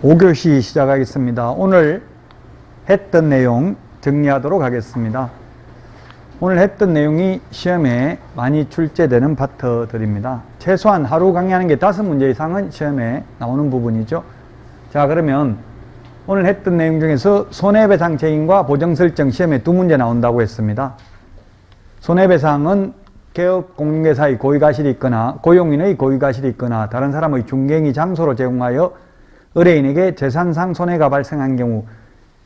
5교시 시작하겠습니다. 오늘 했던 내용 정리하도록 하겠습니다. 오늘 했던 내용이 시험에 많이 출제되는 파트들입니다. 최소한 하루 강의하는 게 5문제 이상은 시험에 나오는 부분이죠. 자, 그러면 오늘 했던 내용 중에서 손해배상 책임과 보정설정 시험에 2문제 나온다고 했습니다. 손해배상은 개업 공인중개사의 고의가실이 있거나 고용인의 고의가실이 있거나 다른 사람의 중개행위 장소로 제공하여 의뢰인에게 재산상 손해가 발생한 경우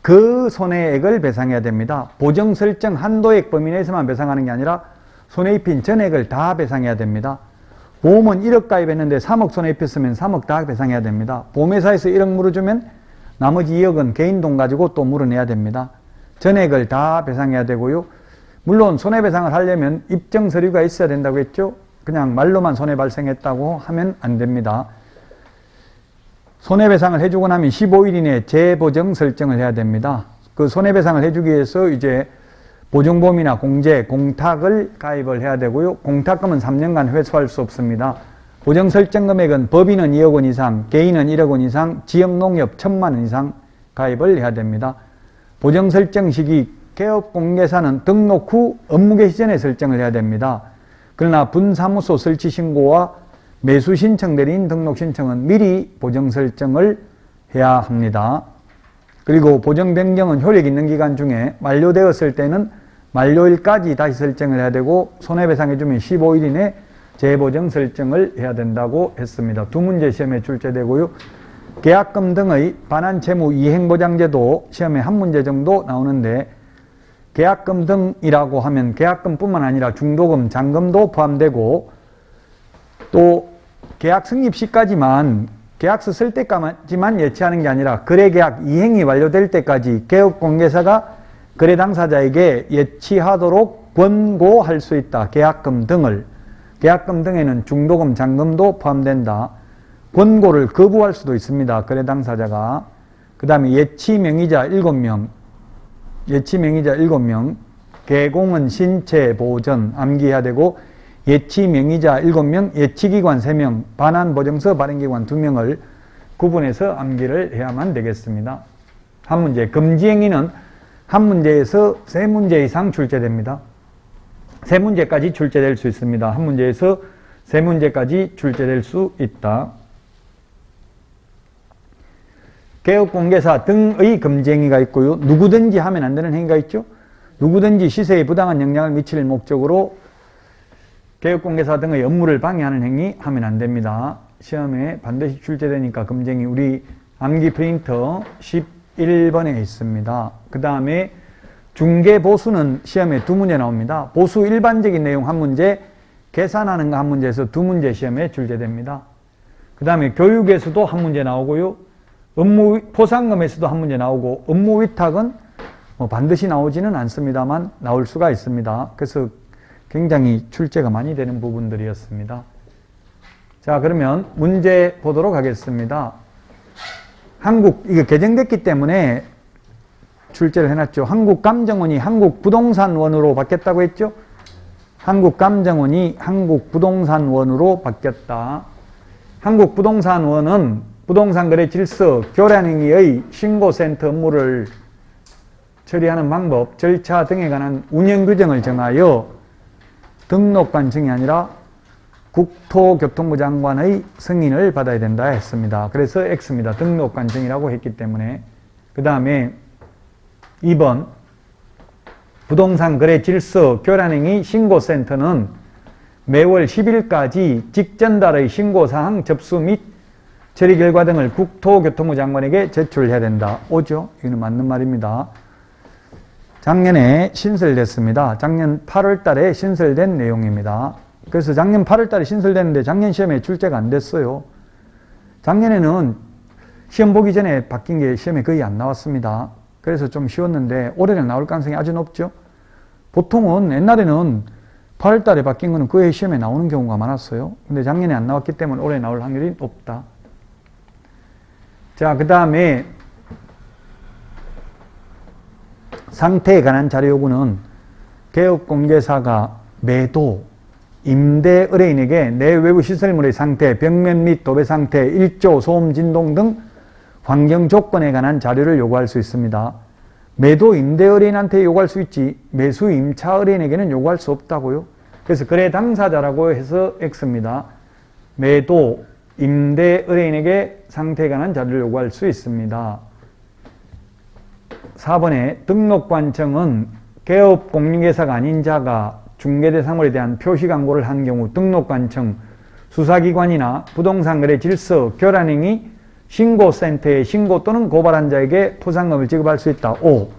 그 손해액을 배상해야 됩니다. 보정설정 한도액 범위 내에서만 배상하는 게 아니라 손해 입힌 전액을 다 배상해야 됩니다. 보험은 1억 가입했는데 3억 손해 입혔으면 3억 다 배상해야 됩니다. 보험회사에서 1억 물어주면 나머지 2억은 개인 돈 가지고 또 물어내야 됩니다. 전액을 다 배상해야 되고요. 물론 손해배상을 하려면 입증 서류가 있어야 된다고 했죠. 그냥 말로만 손해 발생했다고 하면 안 됩니다. 손해배상을 해주고 나면 15일 이내에 재보정 설정을 해야 됩니다. 그 손해배상을 해주기 위해서 이제 보증보험이나 공제, 공탁을 가입을 해야 되고요. 공탁금은 3년간 회수할 수 없습니다. 보정 설정 금액은 법인은 2억 원 이상, 개인은 1억 원 이상, 지역농협 1,000만 원 이상 가입을 해야 됩니다. 보정 설정 시기 개업공개사는 등록 후 업무 개시 전에 설정을 해야 됩니다. 그러나 분사무소 설치 신고와 매수 신청 대리인 등록 신청은 미리 보정 설정을 해야 합니다. 그리고 보정 변경은 효력 있는 기간 중에 만료되었을 때는 만료일까지 다시 설정을 해야 되고 손해배상해주면 15일 이내 재보정 설정을 해야 된다고 했습니다. 2문제 시험에 출제되고요. 계약금 등의 반환채무 이행보장제도 시험에 1문제 정도 나오는데 계약금 등이라고 하면 계약금뿐만 아니라 중도금, 잔금도 포함되고 또 계약 성립 시까지만 계약서 쓸 때까지만 예치하는 게 아니라 거래계약 이행이 완료될 때까지 개업공개사가 거래 당사자에게 예치하도록 권고할 수 있다. 계약금 등을. 계약금 등에는 중도금, 잔금도 포함된다. 권고를 거부할 수도 있습니다. 거래 당사자가. 그 다음에 예치명의자 7명. 예치명의자 7명. 개공은 신체 보전 암기해야 되고 예치명의자 7명, 예치기관 3명, 반환보증서 발행기관 2명을 구분해서 암기를 해야만 되겠습니다. 한 문제, 금지행위는 한 문제에서 3문제 이상 출제됩니다. 3문제까지 출제될 수 있습니다. 한 문제에서 3문제까지 출제될 수 있다. 개업공개사 등의 금지행위가 있고요. 누구든지 하면 안 되는 행위가 있죠. 누구든지 시세에 부당한 영향을 미칠 목적으로 개업공개사 등의 업무를 방해하는 행위 하면 안 됩니다. 시험에 반드시 출제되니까 금지행위 우리 암기 프린터 11번에 있습니다. 그 다음에 중개보수는 시험에 2문제 나옵니다. 보수 일반적인 내용 1문제, 계산하는 거 1문제에서 2문제 시험에 출제됩니다. 그 다음에 교육에서도 1문제 나오고요. 업무 포상금에서도 1문제 나오고 업무 위탁은 반드시 나오지는 않습니다만 나올 수가 있습니다. 그래서 굉장히 출제가 많이 되는 부분들이었습니다. 자, 그러면 문제 보도록 하겠습니다. 이거 개정됐기 때문에 출제를 해놨죠. 한국감정원이 한국부동산원으로 바뀌었다고 했죠. 한국감정원이 한국부동산원으로 바뀌었다. 한국부동산원은 부동산거래 질서, 교란행위의 신고센터 업무를 처리하는 방법, 절차 등에 관한 운영규정을 정하여 등록관청이 아니라 국토교통부 장관의 승인을 받아야 된다 했습니다. 그래서 X입니다. 등록관청이라고 했기 때문에. 그 다음에 2번 부동산 거래 질서 교란행위 신고센터는 매월 10일까지 직전달의 신고사항 접수 및 처리 결과 등을 국토교통부 장관에게 제출해야 된다. 오죠? 이거는 맞는 말입니다. 작년에 신설됐습니다. 작년 8월 달에 신설된 내용입니다. 그래서 작년 8월 달에 신설됐는데 작년 시험에 출제가 안 됐어요. 작년에는 시험 보기 전에 바뀐 게 시험에 거의 안 나왔습니다. 그래서 좀 쉬웠는데 올해는 나올 가능성이 아주 높죠. 보통은 옛날에는 8월 달에 바뀐 거는 그 해 시험에 나오는 경우가 많았어요. 근데 작년에 안 나왔기 때문에 올해 나올 확률이 높다. 자, 그 다음에 상태에 관한 자료 요구는 개업공개사가 매도, 임대 의뢰인에게 내 외부 시설물의 상태, 벽면 및 도배 상태, 일조, 소음, 진동 등 환경 조건에 관한 자료를 요구할 수 있습니다. 매도 임대 의뢰인한테 요구할 수 있지 매수 임차 의뢰인에게는 요구할 수 없다고요. 그래서 거래 당사자라고 해서 X입니다. 매도 임대 의뢰인에게 상태에 관한 자료를 요구할 수 있습니다. 4번에 등록관청은 개업 공인중개사가 아닌 자가 중개대상물에 대한 표시 광고를 한 경우 등록관청, 수사기관이나 부동산거래 질서 교란행위 신고센터에 신고 또는 고발한 자에게 포상금을 지급할 수 있다. 5.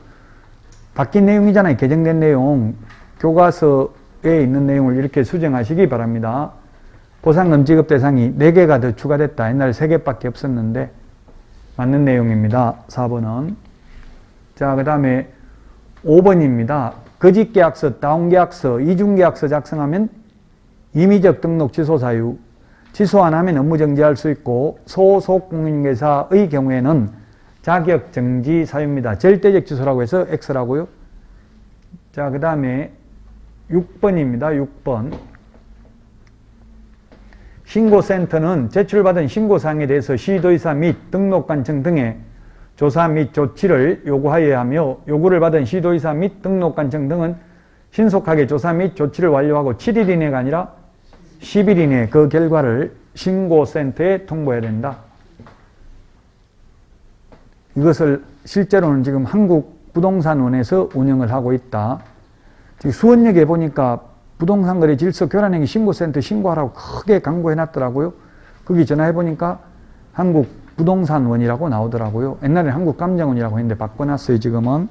바뀐 내용이잖아요. 개정된 내용. 교과서에 있는 내용을 이렇게 수정하시기 바랍니다. 포상금 지급 대상이 4개가 더 추가됐다. 옛날에 3개밖에 없었는데 맞는 내용입니다. 4번은. 자, 그 다음에 5번입니다. 거짓계약서, 다운계약서, 이중계약서 작성하면 임의적 등록 취소 사유, 취소 안 하면 업무 정지할 수 있고 소속 공인중개사의 경우에는 자격 정지 사유입니다. 절대적 취소라고 해서 X라고요. 자, 그 다음에 6번입니다. 6번. 신고센터는 제출받은 신고사항에 대해서 시도의사 및 등록관청 등의 조사 및 조치를 요구하여야 하며 요구를 받은 시도의사 및 등록관청 등은 신속하게 조사 및 조치를 완료하고 7일 이내가 아니라 10일 이내에 그 결과를 신고센터에 통보해야 된다. 이것을 실제로는 지금 한국부동산원에서 운영을 하고 있다. 지금 수원역에 보니까 부동산거래 질서 교란행위 신고센터 신고하라고 크게 광고해놨더라고요. 거기 전화해보니까 한국부동산원이라고 나오더라고요. 옛날에는 한국감정원이라고 했는데 바꿔놨어요, 지금은.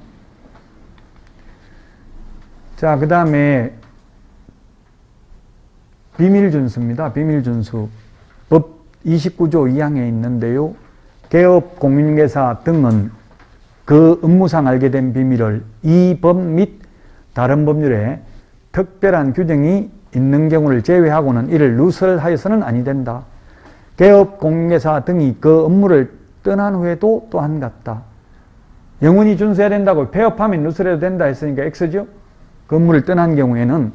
자, 그 다음에 비밀준수입니다. 비밀준수. 법 29조 2항에 있는데요. 개업 공인중개사 등은 그 업무상 알게 된 비밀을 이 법 및 다른 법률에 특별한 규정이 있는 경우를 제외하고는 이를 누설하여서는 아니 된다. 개업 공인중개사 등이 그 업무를 떠난 후에도 또한 같다. 영원히 준수해야 된다고 폐업하면 누설해도 된다 했으니까 X죠. 그 업무를 떠난 경우에는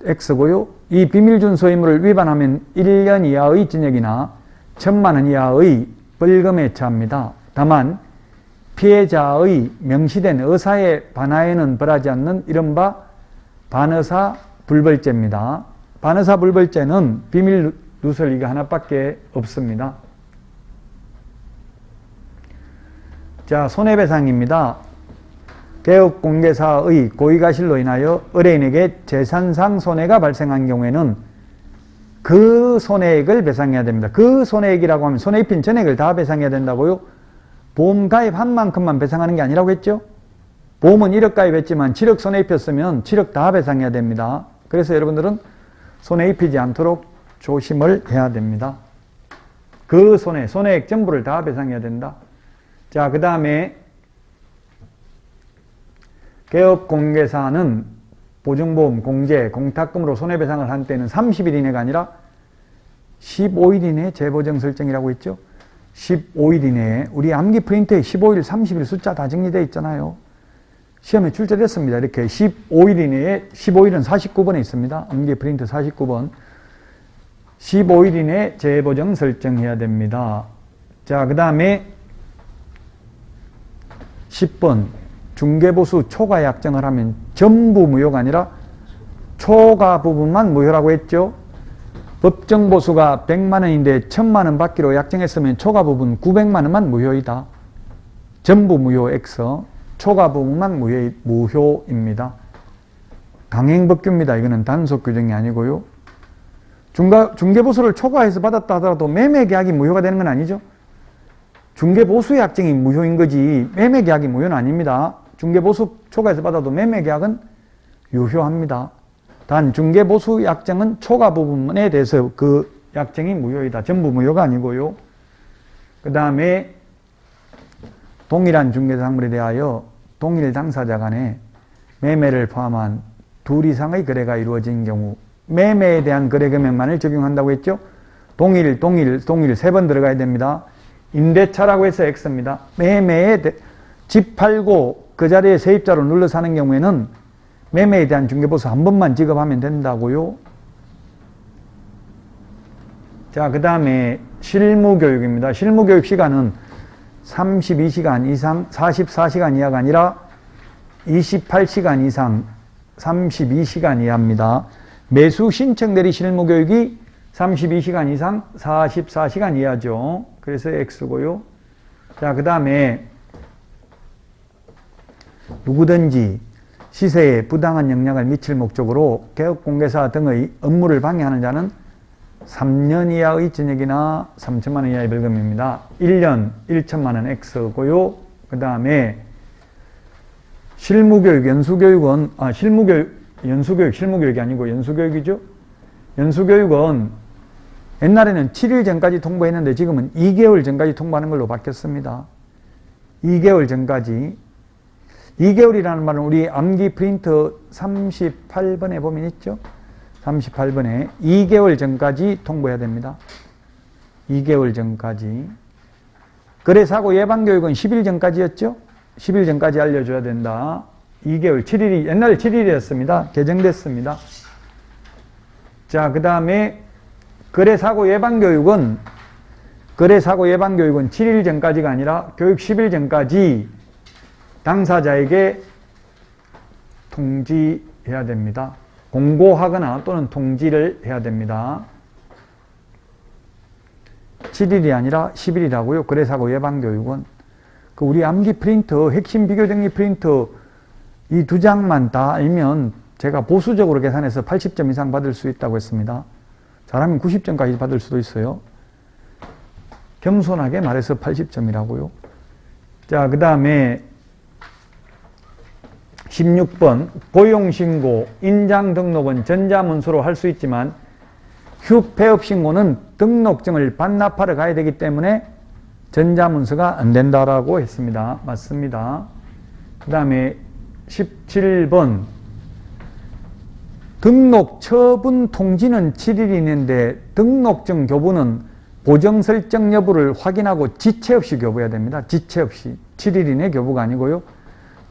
X고요. 이 비밀준수 의무를 위반하면 1년 이하의 징역이나 1,000만 원 이하의 벌금에 처합니다. 다만 피해자의 명시된 의사에 반하여는 벌하지 않는 이른바 반의사 불벌죄입니다. 반의사 불벌죄는 비밀 누설 이거 하나밖에 없습니다. 자, 손해배상입니다. 개업공개사의 고의가실로 인하여 의뢰인에게 재산상 손해가 발생한 경우에는 그 손해액을 배상해야 됩니다. 그 손해액이라고 하면 손해 입힌 전액을 다 배상해야 된다고요? 보험 가입한 만큼만 배상하는 게 아니라고 했죠? 보험은 1억 가입했지만 7억 손해 입혔으면 7억 다 배상해야 됩니다. 그래서 여러분들은 손해 입히지 않도록 조심을 해야 됩니다. 그 손해액 전부를 다 배상해야 된다. 자, 그 다음에 개업공개사는 보증보험, 공제, 공탁금으로 손해배상을 한 때는 30일 이내가 아니라 15일 이내 재보정 설정이라고 했죠. 15일 이내에 우리 암기 프린트에 15일, 30일 숫자 다 정리되어 있잖아요. 시험에 출제됐습니다. 이렇게 15일 이내에 15일은 49번에 있습니다. 암기 프린트 49번. 15일 이내에 재보정 설정해야 됩니다. 자, 그 다음에 10번. 중개보수 초과 약정을 하면 전부 무효가 아니라 초과 부분만 무효라고 했죠. 법정보수가 100만 원인데 1000만 원 받기로 약정했으면 초과 부분 900만 원만 무효이다. 전부 무효 X, 초과 부분만 무효입니다. 강행법규입니다. 이거는 단속 규정이 아니고요. 중개보수를 초과해서 받았다 하더라도 매매계약이 무효가 되는 건 아니죠. 중개보수 약정이 무효인 거지 매매계약이 무효는 아닙니다. 중개보수 초과해서 받아도 매매계약은 유효합니다. 단 중개보수 약정은 초과 부분에 대해서 그 약정이 무효이다. 전부 무효가 아니고요. 그 다음에 동일한 중개사물에 대하여 동일 당사자 간에 매매를 포함한 둘 이상의 거래가 이루어진 경우 매매에 대한 거래금액만을 적용한다고 했죠. 동일 3번 들어가야 됩니다. 임대차라고 해서 X입니다. 매매에 집 팔고 그 자리에 세입자로 눌러 사는 경우에는 매매에 대한 중개보수 한 번만 지급하면 된다고요. 자, 그 다음에 실무교육입니다. 실무교육 시간은 32시간 이상 44시간 이하가 아니라 28시간 이상 32시간 이하입니다. 매수 신청 대리 실무교육이 32시간 이상 44시간 이하죠. 그래서 X고요. 자, 그 다음에 누구든지 시세에 부당한 영향을 미칠 목적으로 개업공개사 등의 업무를 방해하는 자는 3년 이하의 징역이나 3천만 원 이하의 벌금입니다. 1년 1천만 원 X고요. 그 다음에 실무교육, 연수교육은 실무교육이 아니고 연수교육이죠. 연수교육은 옛날에는 7일 전까지 통보했는데 지금은 2개월 전까지 통보하는 걸로 바뀌었습니다. 2개월 전까지. 2개월이라는 말은 우리 암기 프린터 38번에 보면 있죠. 38번에 2개월 전까지 통보해야 됩니다. 2개월 전까지. 거래사고 예방교육은 10일 전까지였죠. 10일 전까지 알려줘야 된다. 2개월, 7일이, 옛날에 7일이었습니다. 개정됐습니다. 자, 그 다음에 거래사고 예방교육은 7일 전까지가 아니라 교육 10일 전까지 당사자에게 통지해야 됩니다. 공고하거나 또는 통지를 해야 됩니다. 7일이 아니라 10일이라고요. 거래사고 예방교육은. 그 우리 암기 프린터, 핵심 비교정리 프린터 이 2장만 다 알면 제가 보수적으로 계산해서 80점 이상 받을 수 있다고 했습니다. 잘하면 90점까지 받을 수도 있어요. 겸손하게 말해서 80점이라고요. 자, 그 다음에 16번 고용신고, 인장등록은 전자문서로 할 수 있지만 휴폐업신고는 등록증을 반납하러 가야 되기 때문에 전자문서가 안 된다라고 했습니다. 맞습니다. 그 다음에 17번 등록 처분 통지는 7일이 있는데 등록증 교부는 보정 설정 여부를 확인하고 지체 없이 교부해야 됩니다. 지체 없이. 7일 이내 교부가 아니고요.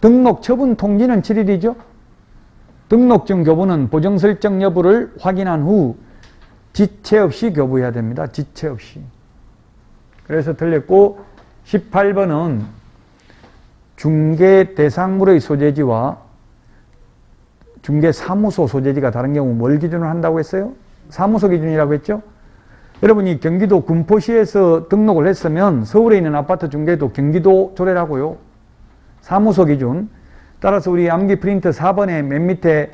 등록 처분 통지는 7일이죠. 등록증 교부는 보정 설정 여부를 확인한 후 지체 없이 교부해야 됩니다. 지체 없이. 그래서 틀렸고 18번은 중개 대상물의 소재지와 중개 사무소 소재지가 다른 경우 뭘 기준으로 한다고 했어요? 사무소 기준이라고 했죠? 여러분이 경기도 군포시에서 등록을 했으면 서울에 있는 아파트 중개도 경기도 조례라고요. 사무소 기준. 따라서 우리 암기 프린터 4번에 맨 밑에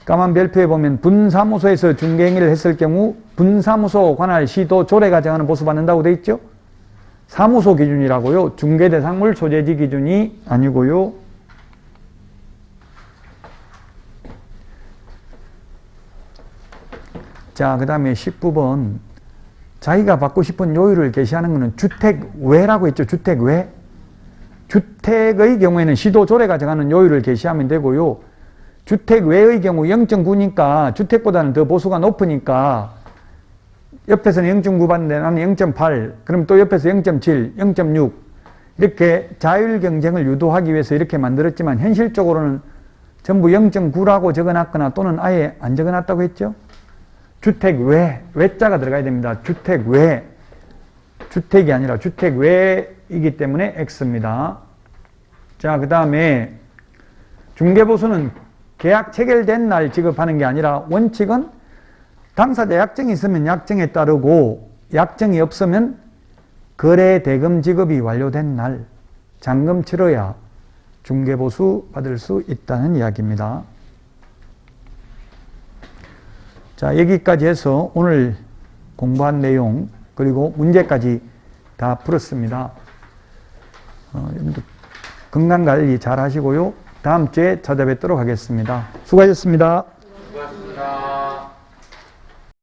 까만 별표에 보면 분사무소에서 중개행위를 했을 경우 분사무소 관할 시도 조례가 정하는 보수 받는다고 되어 있죠. 사무소 기준이라고요. 중개대상물 소재지 기준이 아니고요. 자, 그 다음에 19번 자기가 받고 싶은 요율을 게시하는 것은 주택외라고 했죠. 주택외. 주택의 경우에는 시도조례가 정하는 요율을 게시하면 되고요. 주택외의 경우 0.9니까 주택보다는 더 보수가 높으니까 옆에서는 0.9 받는데 나는 0.8 그럼 또 옆에서 0.7, 0.6 이렇게 자율 경쟁을 유도하기 위해서 이렇게 만들었지만 현실적으로는 전부 0.9라고 적어놨거나 또는 아예 안 적어놨다고 했죠. 주택외, 외자가 들어가야 됩니다. 주택외, 주택이 아니라 주택외이기 때문에 X입니다. 자, 그 다음에 중개보수는 계약 체결된 날 지급하는 게 아니라 원칙은 당사자 약정이 있으면 약정에 따르고 약정이 없으면 거래 대금 지급이 완료된 날 잔금 치러야 중개보수 받을 수 있다는 이야기입니다. 자, 여기까지 해서 오늘 공부한 내용 그리고 문제까지 다 풀었습니다. 건강관리 잘 하시고요. 다음 주에 찾아뵙도록 하겠습니다. 수고하셨습니다.